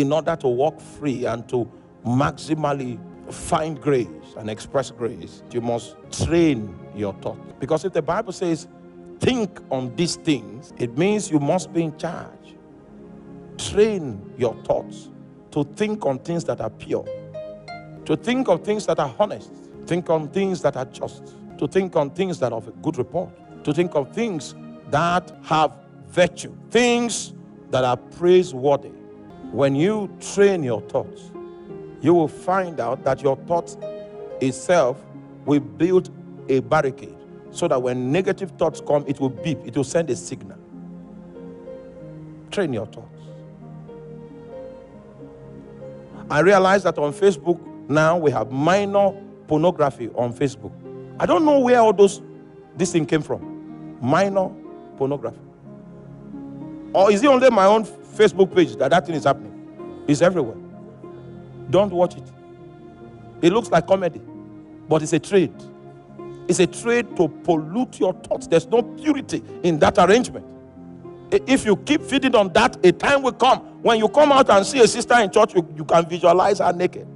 in order to walk free and to maximally find grace and express grace, you must train your thought. Because if the Bible says, think on these things, it means you must be in charge. Train your thoughts to think on things that are pure, to think on things that are honest, think on things that are just, to think on things that are of a good report, to think of things that have virtue, things that are praiseworthy. When you train your thoughts, you will find out that your thoughts itself will build a barricade so that when negative thoughts come, it will beep, it will send a signal. Train your thoughts. I realize that on Facebook now we have minor pornography on Facebook. I don't know where all this thing came from. Minor pornography. Or is it only my own Facebook page that thing is happening? It's everywhere. Don't watch it. It looks like comedy, but it's a trade. It's a trade to pollute your thoughts. There's no purity in that arrangement. If you keep feeding on that, a time will come when you come out and see a sister in church, you can visualize her naked.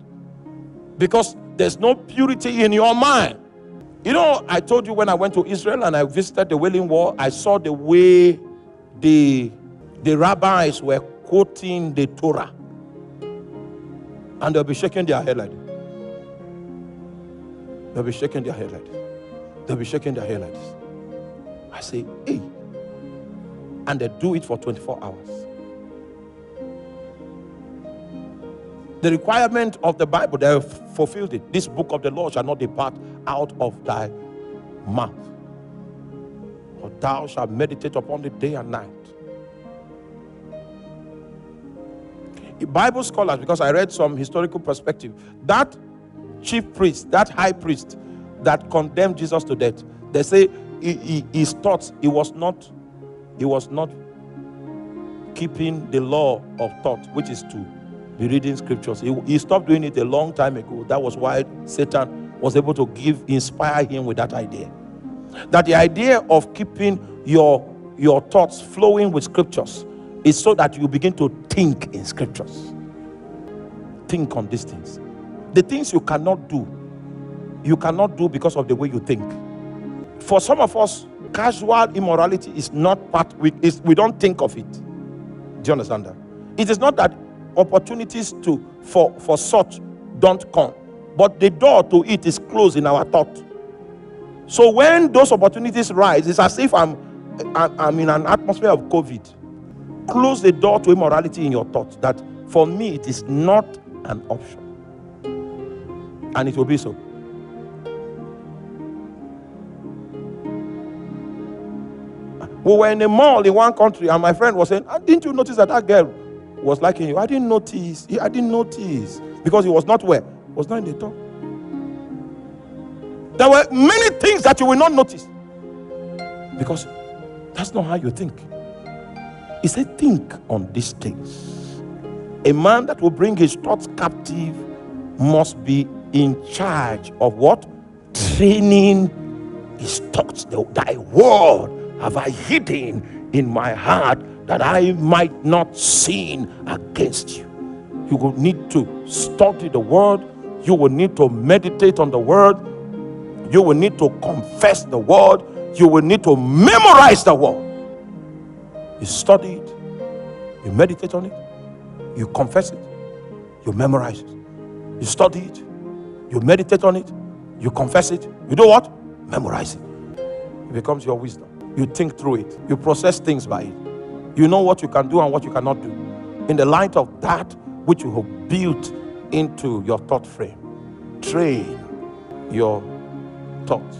Because there's no purity in your mind. You know, I told you when I went to Israel and I visited the Wailing Wall, I saw the way the rabbis were quoting the Torah. And they'll be shaking their head like this. They'll be shaking their head like this. They'll be shaking their head like this. I say, hey. And they do it for 24 hours. The requirement of the Bible, they have fulfilled it. This book of the law shall not depart out of thy mouth, for thou shalt meditate upon it day and night. Bible scholars, because I read some historical perspective, that chief priest, that high priest that condemned Jesus to death, they say his thoughts, he was not keeping the law of thought, which is to be reading scriptures. He stopped doing it a long time ago. That was why Satan was able to inspire him with that idea. That the idea of keeping your thoughts flowing with scriptures is so that you begin to think in scriptures. Think on these things. The things you cannot do because of the way you think. For some of us, casual immorality is not part, we don't think of it. Do you understand that? It is not that opportunities for such don't come, but the door to it is closed in our thought. So when those opportunities rise, it's as if I'm in an atmosphere of COVID. Close the door to immorality in your thoughts. That for me it is not an option, and it will be so. We were in a mall in one country, and my friend was saying, didn't you notice that girl was liking you? I didn't notice. Because he was not where? He was not in the top. There were many things that you will not notice, because that's not how you think. He said, think on these things. A man that will bring his thoughts captive must be in charge of what? Training his thoughts. Thy word have I hidden in my heart, that I might not sin against you. You will need to study the word. You will need to meditate on the word. You will need to confess the word. You will need to memorize the word. You study it, you meditate on it, you confess it, you memorize it. You study it, you meditate on it, you confess it, you do what? Memorize it. It becomes your wisdom. You think through it, you process things by it. You know what you can do and what you cannot do in the light of that which you have built into your thought frame. Train your thoughts.